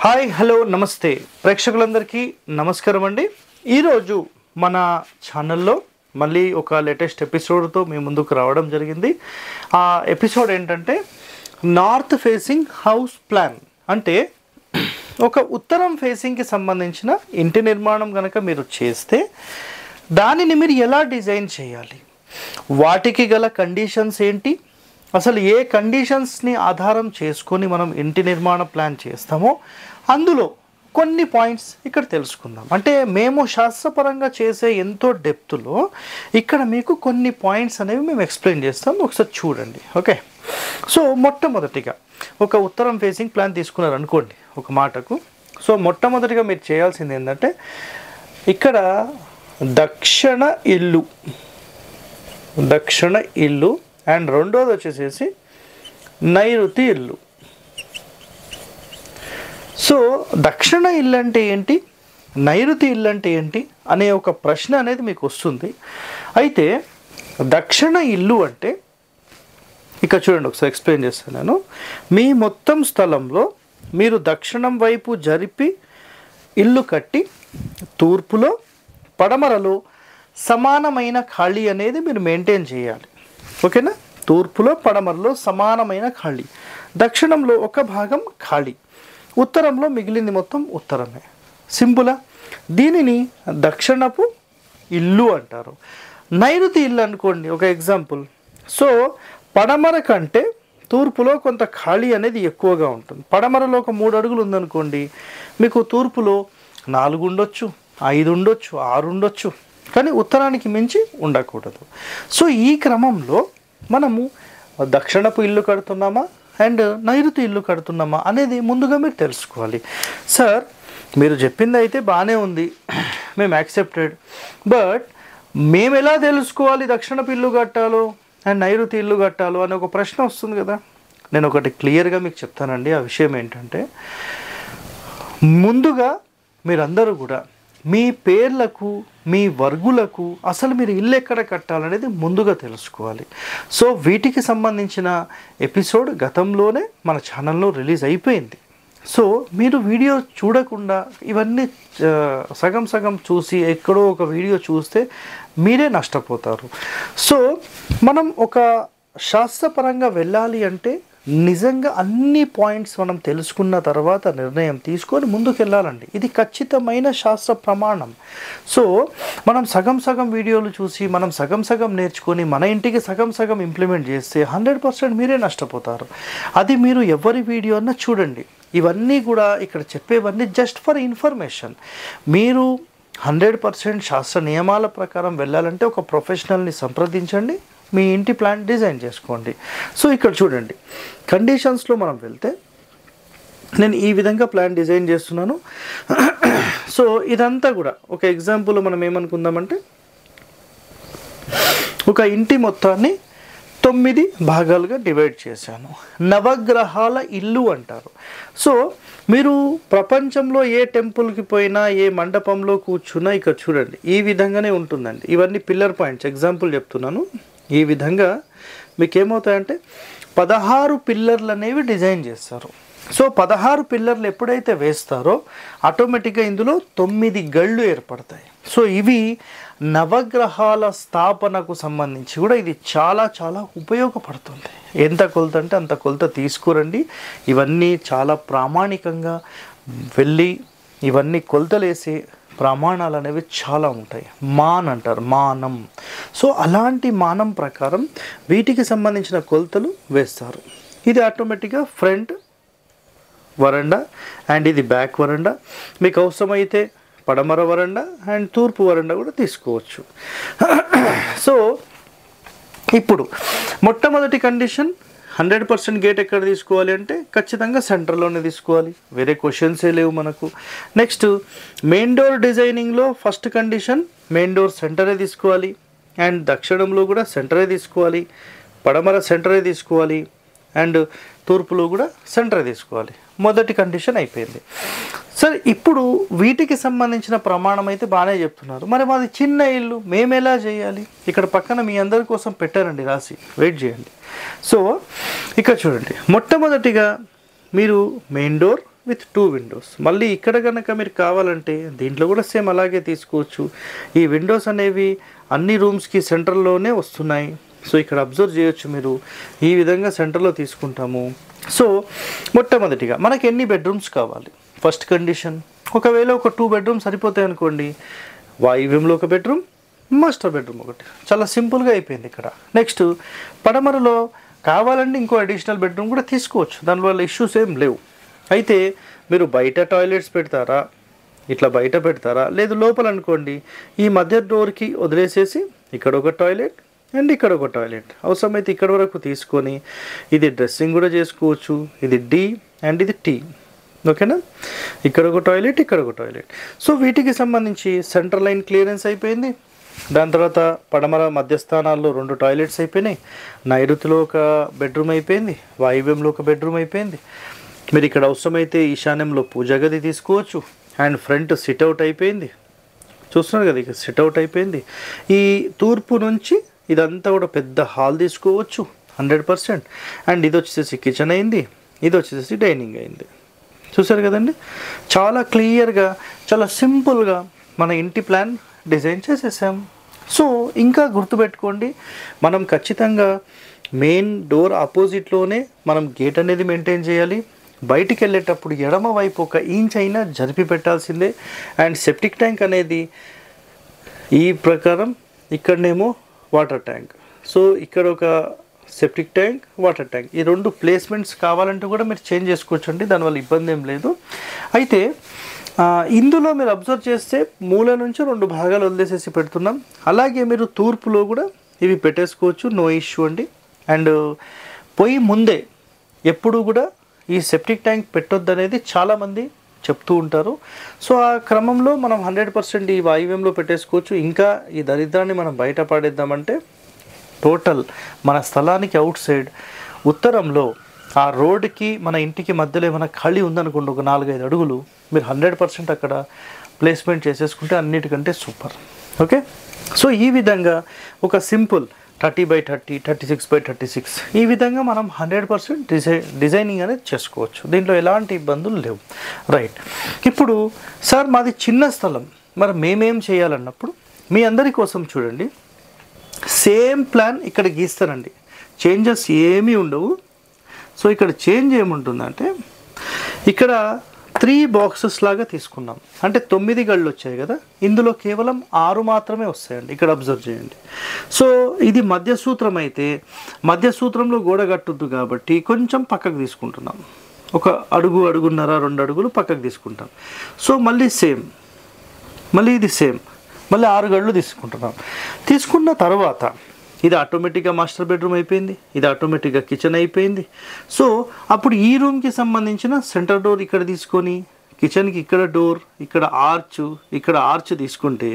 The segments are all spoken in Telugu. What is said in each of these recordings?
హాయ్ హలో నమస్తే ప్రేక్షకులందరికీ నమస్కారం అండి. ఈరోజు మన ఛానల్లో మళ్ళీ ఒక లేటెస్ట్ ఎపిసోడ్తో మీ ముందుకు రావడం జరిగింది. ఆ ఎపిసోడ్ ఏంటంటే నార్త్ ఫేసింగ్ హౌస్ ప్లాన్, అంటే ఒక ఉత్తరం ఫేసింగ్కి సంబంధించిన ఇంటి నిర్మాణం కనుక మీరు చేస్తే దానిని మీరు ఎలా డిజైన్ చేయాలి, వాటికి గల కండిషన్స్ ఏంటి, అసలు ఏ కండిషన్స్ని ఆధారం చేసుకొని మనం ఇంటి నిర్మాణ ప్లాన్ చేస్తామో అందులో కొన్ని పాయింట్స్ ఇక్కడ తెలుసుకుందాం. అంటే మేము శాస్త్రపరంగా చేసే ఎంతో డెప్త్లో ఇక్కడ మీకు కొన్ని పాయింట్స్ అనేవి మేము ఎక్స్ప్లెయిన్ చేస్తాం, ఒకసారి చూడండి. ఓకే, సో మొట్టమొదటిగా ఒక ఉత్తరం ఫేసింగ్ ప్లాన్ తీసుకున్నారు అనుకోండి ఒక మాటకు. సో మొట్టమొదటిగా మీరు చేయాల్సింది ఏంటంటే ఇక్కడ దక్షిణ ఇల్లు అండ్ రెండోది వచ్చేసేసి నైరుతి ఇల్లు. సో దక్షిణ ఇల్లు అంటే ఏంటి, నైరుతి ఇల్లు అంటే ఏంటి అనే ఒక ప్రశ్న అనేది మీకు వస్తుంది. అయితే దక్షిణ ఇల్లు అంటే ఇక్కడ చూడండి, ఒకసారి ఎక్స్ప్లెయిన్ చేస్తాను నేను. మీ మొత్తం స్థలంలో మీరు దక్షిణం వైపు జరిపి ఇల్లు కట్టి తూర్పులో పడమరలో సమానమైన ఖాళీ అనేది మీరు మెయింటైన్ చేయాలి. ఓకేనా, తూర్పులో పడమరలో సమానమైన ఖాళీ, దక్షిణంలో ఒక భాగం ఖాళీ, ఉత్తరంలో మిగిలింది మొత్తం ఉత్తరమే. సింపులా? దీనిని దక్షిణపు ఇల్లు అంటారు. నైరుతి ఇల్లు అనుకోండి ఒక ఎగ్జాంపుల్. సో పడమర కంటే తూర్పులో కొంత ఖాళీ అనేది ఎక్కువగా ఉంటుంది. పడమరలో ఒక 3 అడుగులు ఉందనుకోండి, మీకు తూర్పులో 4 ఉండొచ్చు, 5 ఉండొచ్చు, 6 ఉండొచ్చు, కానీ ఉత్తరానికి మించి ఉండకూడదు. సో ఈ క్రమంలో మనము దక్షిణపు ఇల్లు కడుతున్నామా అండ్ నైరుతి ఇల్లు కడుతున్నామా అనేది ముందుగా మీరు తెలుసుకోవాలి. సార్ మీరు చెప్పింది అయితే బాగానే ఉంది, మేము యాక్సెప్టెడ్, బట్ మేము ఎలా తెలుసుకోవాలి దక్షిణపు ఇల్లు కట్టాలో అండ్ నైరుతి ఇల్లు కట్టాలో అనే ఒక ప్రశ్న వస్తుంది కదా. నేను ఒకటి క్లియర్గా మీకు చెప్తానండి. ఆ విషయం ఏంటంటే ముందుగా మీరందరూ కూడా మీ పేర్లకు మీ వర్గులకు అసలు మీరు ఇల్లు ఎక్కడ కట్టాలనేది ముందుగా తెలుసుకోవాలి. సో వీటికి సంబంధించిన ఎపిసోడ్ గతంలోనే మన ఛానల్లో రిలీజ్ అయిపోయింది. సో మీరు వీడియో చూడకుండా ఇవన్నీ సగం చూసి ఎక్కడో ఒక వీడియో చూస్తే మీరే నష్టపోతారు. సో మనం ఒక శాస్త్రపరంగా వెళ్ళాలి అంటే నిజంగా అన్ని పాయింట్స్ మనం తెలుసుకున్న తర్వాత నిర్ణయం తీసుకొని ముందుకు వెళ్ళాలండి. ఇది ఖచ్చితమైన శాస్త్ర ప్రమాణం. సో మనం సగం వీడియోలు చూసి మనం సగం నేర్చుకొని మన ఇంటికి సగం ఇంప్లిమెంట్ చేస్తే 100% మీరే నష్టపోతారు. అది మీరు ఎవరి వీడియో అన్నా చూడండి. ఇవన్నీ కూడా ఇక్కడ చెప్పేవన్నీ జస్ట్ ఫర్ ఇన్ఫర్మేషన్. మీరు 100% శాస్త్ర నియమాల ప్రకారం వెళ్ళాలంటే ఒక ప్రొఫెషనల్ని సంప్రదించండి, మీ ఇంటి ప్లాన్ డిజైన్ చేసుకోండి. సో ఇక్కడ చూడండి, కండిషన్స్లో మనం వెళ్తే నేను ఈ విధంగా ప్లాన్ డిజైన్ చేస్తున్నాను. సో ఇదంతా కూడా ఒక ఎగ్జాంపుల్ మనం ఏమనుకుందామంటే ఒక ఇంటి మొత్తాన్ని 9 భాగాలుగా డివైడ్ చేశాను. నవగ్రహాల ఇల్లు అంటారు. సో మీరు ప్రపంచంలో ఏ టెంపుల్కి పోయినా ఏ మండపంలో కూర్చున్నా ఇక్కడ చూడండి ఈ విధంగానే ఉంటుందండి. ఇవన్నీ పిల్లర్ పాయింట్స్, ఎగ్జాంపుల్ చెప్తున్నాను. ఈ విధంగా మీకు ఏమవుతాయంటే 16 పిల్లర్లు అనేవి డిజైన్ చేస్తారు. సో 16 పిల్లర్లు ఎప్పుడైతే వేస్తారో ఆటోమేటిక్గా ఇందులో 9 గళ్ళు ఏర్పడతాయి. సో ఇవి నవగ్రహాల స్థాపనకు సంబంధించి కూడా ఇది చాలా ఉపయోగపడుతుంది. ఎంత కొలత అంటే అంత కొలత తీసుకురండి. ఇవన్నీ చాలా ప్రామాణికంగా వెళ్ళి ఇవన్నీ కొలతలేసే ప్రమాణాలు అనేవి చాలా ఉంటాయి. మాన్ అంటారు, మానం. సో అలాంటి మానం ప్రకారం వీటికి సంబంధించిన కొలతలు వేస్తారు. ఇది ఆటోమేటిక్గా ఫ్రంట్ వరండా అండ్ ఇది బ్యాక్ వరండా. మీకు అవసరమైతే పడమర వరండా అండ్ తూర్పు వరండా కూడా తీసుకోవచ్చు. సో ఇప్పుడు మొట్టమొదటి కండిషన్ 100% గేట్ ఎక్కడ తీసుకోవాలి అంటే ఖచ్చితంగా సెంటర్లోనే తీసుకోవాలి, వేరే క్వశ్చన్సే లేవు మనకు. నెక్స్ట్ మెయిన్ డోర్ డిజైనింగ్లో ఫస్ట్ కండిషన్ మెయిన్ డోర్ సెంటరే తీసుకోవాలి అండ్ దక్షిణంలో కూడా సెంటరే తీసుకోవాలి, పడమర సెంటరే తీసుకోవాలి అండ్ తూర్పులో కూడా సెంటరే తీసుకోవాలి. మొదటి కండిషన్ అయిపోయింది. సరే, ఇప్పుడు వీటికి సంబంధించిన ప్రమాణం అయితే బాగానే చెప్తున్నారు. మరి మాది చిన్న ఇల్లు, మేము ఎలా చేయాలి? ఇక్కడ పక్కన మీ అందరి కోసం పెట్టారండి రాసి, వెయిట్ చేయండి. సో ఇక్కడ చూడండి, మొట్టమొదటిగా మీరు మెయిన్ డోర్ విత్ 2 విండోస్. మళ్ళీ ఇక్కడ కనుక మీరు కావాలంటే దీంట్లో కూడా సేమ్ అలాగే తీసుకోవచ్చు. ఈ విండోస్ అనేవి అన్ని రూమ్స్కి సెంటర్లోనే వస్తున్నాయి. సో ఇక్కడ అబ్జర్వ్ చేయొచ్చు మీరు, ఈ విధంగా సెంటర్లో తీసుకుంటాము. సో మొట్టమొదటిగా మనకి ఎన్ని బెడ్రూమ్స్ కావాలి? ఫస్ట్ కండిషన్, ఒకవేళ ఒక 2 బెడ్రూమ్స్ సరిపోతాయి అనుకోండి, వాయువ్యంలో ఒక బెడ్రూమ్, మాస్టర్ బెడ్రూమ్ ఒకటి, చాలా సింపుల్గా అయిపోయింది ఇక్కడ. నెక్స్ట్ పడమరలో కావాలంటే ఇంకో అడిషనల్ బెడ్రూమ్ కూడా తీసుకోవచ్చు, దానివల్ల ఇష్యూస్ ఏం లేవు. అయితే మీరు బయట టాయిలెట్స్ పెడతారా, ఇట్లా బయట పెడతారా, లేదు లోపల అనుకోండి, ఈ మధ్య డోర్కి వదిలేసేసి ఇక్కడ ఒక టాయిలెట్ అండ్ ఇక్కడ ఒక టాయిలెట్, అవసరమైతే ఇక్కడ వరకు తీసుకొని ఇది డ్రెస్సింగ్ కూడా చేసుకోవచ్చు. ఇది డి అండ్ ఇది టీ, ఓకేనా? ఇక్కడ ఒక టాయిలెట్, ఇక్కడ ఒక టాయిలెట్. సో వీటికి సంబంధించి సెంట్రల్ లైన్ క్లియరెన్స్ అయిపోయింది. దాని తర్వాత పడమర మధ్యస్థానాల్లో 2 టాయిలెట్స్ అయిపోయినాయి. నైరుతిలో ఒక బెడ్రూమ్ అయిపోయింది, వాయువ్యంలో ఒక బెడ్రూమ్ అయిపోయింది. మీరు ఇక్కడ అవసరమైతే ఈశాన్యంలో పూజా గది తీసుకోవచ్చు. అండ్ ఫ్రంట్ సిట్అవుట్ అయిపోయింది, చూస్తున్నారు కదా, ఇక సిట్అవుట్ అయిపోయింది. ఈ తూర్పు నుంచి ఇదంతా కూడా పెద్ద హాల్ తీసుకోవచ్చు 100%. అండ్ ఇది వచ్చేసి కిచెన్ అయింది, ఇది వచ్చేసి డైనింగ్ అయింది. చూసారు కదండి, చాలా క్లియర్గా, చాలా సింపుల్గా మన ఇంటి ప్లాన్ డిజైన్ చేసేసాం. సో ఇంకా గుర్తుపెట్టుకోండి, మనం ఖచ్చితంగా మెయిన్ డోర్ ఆపోజిట్లోనే మనం గేట్ అనేది మెయింటైన్ చేయాలి. బయటికి వెళ్ళేటప్పుడు ఎడమ వైపు 1 ఇంచ్ అయినా జరిపి పెట్టాల్సిందే. అండ్ సెప్టిక్ ట్యాంక్ అనేది ఈ ప్రకారం, ఇక్కడనేమో వాటర్ ట్యాంక్. సో ఇక్కడ ఒక సెప్టిక్ ట్యాంక్, వాటర్ ట్యాంక్, ఈ 2 ప్లేస్మెంట్స్ కావాలంటే కూడా మీరు చేంజ్ చేసుకోవచ్చు అండి, దానివల్ల ఇబ్బంది ఏం లేదు. అయితే ఇందులో మీరు అబ్జర్వ్ చేస్తే మూల నుంచి 2 భాగాలు వదిలేసేసి పెడుతున్నాం. అలాగే మీరు తూర్పులో కూడా ఇవి పెట్టేసుకోవచ్చు, నో ఇష్యూ అండి. అండ్ పొయ్యి ముందే ఎప్పుడు కూడా ఈ సెప్టిక్ ట్యాంక్ పెట్టొద్దు అనేది చాలామంది చెప్తూ ఉంటారు. సో ఆ క్రమంలో మనం 100% ఈ వాయువ్యంలో పెట్టేసుకోవచ్చు. ఇంకా ఈ దరిద్రాన్ని మనం బయట పడేద్దామంటే టోటల్ మన స్థలానికి అవుట్ సైడ్ ఉత్తరంలో ఆ రోడ్కి మన ఇంటికి మధ్యలో ఏమైనా ఖాళీ ఉందనుకోండి, ఒక 4-5 అడుగులు, మీరు 100% అక్కడ ప్లేస్మెంట్ చేసేసుకుంటే అన్నిటికంటే సూపర్. ఓకే, సో ఈ విధంగా ఒక సింపుల్ 30x30, 36x36 ఈ విధంగా మనం 100% డిజైనింగ్ అనేది చేసుకోవచ్చు. దీంట్లో ఎలాంటి ఇబ్బందులు లేవు. రైట్, ఇప్పుడు సార్ మాది చిన్న స్థలం, మరి మేమేం చేయాలన్నప్పుడు మీ అందరి కోసం చూడండి, సేమ్ ప్లాన్ ఇక్కడ గీస్తానండి, చేంజెస్ ఏమీ ఉండవు. సో ఇక్కడ చేంజ్ ఏముంటుందంటే, ఇక్కడ 3 బాక్సెస్ లాగా తీసుకున్నాం, అంటే 9 గళ్ళు వచ్చాయి కదా, ఇందులో కేవలం 6 మాత్రమే వస్తాయండి. ఇక్కడ అబ్జర్వ్ చేయండి. సో ఇది మధ్య సూత్రం అయితే, మధ్య సూత్రంలో గోడ కట్టుద్దు కాబట్టి కొంచెం పక్కకు తీసుకుంటున్నాం, 1 అడుగు, 1.5 అడుగులు, 2 అడుగులు పక్కకు తీసుకుంటాం. సో మళ్ళీ సేమ్, మళ్ళీ ఇది సేమ్, మళ్ళీ 6 గళ్ళు తీసుకుంటున్నాం. తీసుకున్న తర్వాత ఇది ఆటోమేటిక్గా మాస్టర్ బెడ్రూమ్ అయిపోయింది, ఇది ఆటోమేటిక్గా కిచెన్ అయిపోయింది. సో అప్పుడు ఈ రూమ్కి సంబంధించిన సెంటర్ డోర్ ఇక్కడ తీసుకొని, కిచెన్కి ఇక్కడ డోర్, ఇక్కడ ఆర్చ్ తీసుకుంటే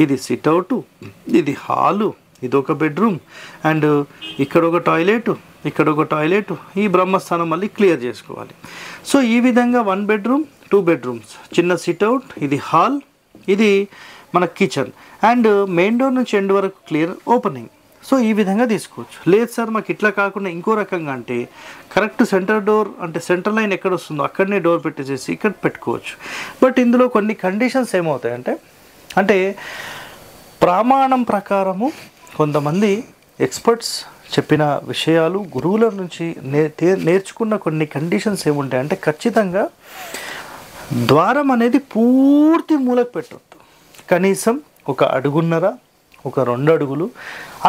ఇది సిట్అవుట్, ఇది హాలు, ఇది ఒక బెడ్రూమ్, అండ్ ఇక్కడ ఒక టాయిలెట్, ఇక్కడ ఒక టాయిలెట్, ఈ బ్రహ్మస్థానం మళ్ళీ క్లియర్ చేసుకోవాలి. సో ఈ విధంగా 1 బెడ్రూమ్, 2 బెడ్రూమ్స్, చిన్న సిట్అవుట్, ఇది హాల్, ఇది మన కిచెన్, అండ్ మెయిన్ డోర్ నుంచి ఎండ్ వరకు క్లియర్ ఓపెనింగ్. సో ఈ విధంగా తీసుకోవచ్చు. లేదు సార్ మాకు ఇట్లా కాకుండా ఇంకో రకంగా అంటే, కరెక్ట్ సెంటర్ డోర్ అంటే సెంటర్ లైన్ ఎక్కడ వస్తుందో అక్కడనే డోర్ పెట్టేసేసి ఇక్కడ పెట్టుకోవచ్చు. బట్ ఇందులో కొన్ని కండిషన్స్ ఏమవుతాయంటే, అంటే ప్రమాణం ప్రకారము కొంతమంది ఎక్స్పర్ట్స్ చెప్పిన విషయాలు, గురువుల నుంచి నేర్చుకున్న కొన్ని కండిషన్స్ ఏముంటాయంటే, ఖచ్చితంగా ద్వారం అనేది పూర్తి మూలకు పెట్టొద్దు, కనీసం 1 అడుగున్నర, 2 అడుగులు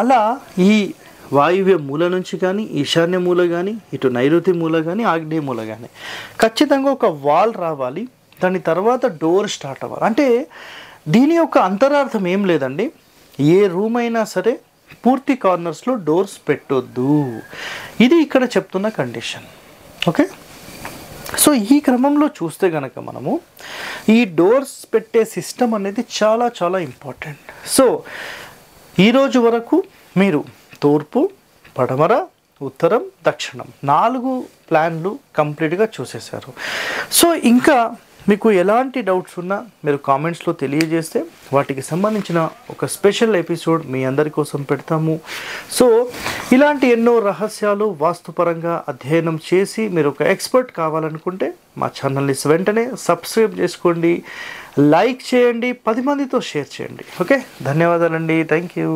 అలా ఈ వాయువ్య మూల నుంచి కానీ, ఈశాన్య మూల కానీ, ఇటు నైరుతి మూల కానీ, ఆగ్నేయ మూల కానీ ఖచ్చితంగా ఒక వాల్ రావాలి. దాని తర్వాత డోర్ స్టార్ట్ అవ్వాలి. అంటే దీని యొక్క అంతరార్థం ఏం లేదండి, ఏ రూమ్ అయినా సరే పూర్తి కార్నర్స్లో డోర్స్ పెట్టొద్దు, ఇది ఇక్కడ చెప్తున్న కండిషన్. ఓకే, సో ఈ క్రమంలో చూస్తే కనుక మనము ఈ డోర్స్ పెట్టే సిస్టమ్ అనేది చాలా చాలా ఇంపార్టెంట్. సో ఈరోజు వరకు మీరు తూర్పు, పడమర, ఉత్తరం, దక్షిణం 4 ప్లాన్లు కంప్లీట్గా చూసేశారు. సో ఇంకా మీకు ఎలాంటి డౌట్స్ ఉన్నా మీరు కామెంట్స్లో తెలియజేస్తే వాటికి సంబంధించిన ఒక స్పెషల్ ఎపిసోడ్ మీ అందరి కోసం పెడతాము. సో ఇలాంటి ఎన్నో రహస్యాలు వాస్తుపరంగా అధ్యయనం చేసి మీరు ఒక ఎక్స్పర్ట్ కావాలనుకుంటే మా ఛానల్ని వెంటనే సబ్స్క్రైబ్ చేసుకోండి, లైక్ చేయండి, 10 మందితో షేర్ చేయండి. ఓకే, ధన్యవాదాలండి. Thank you.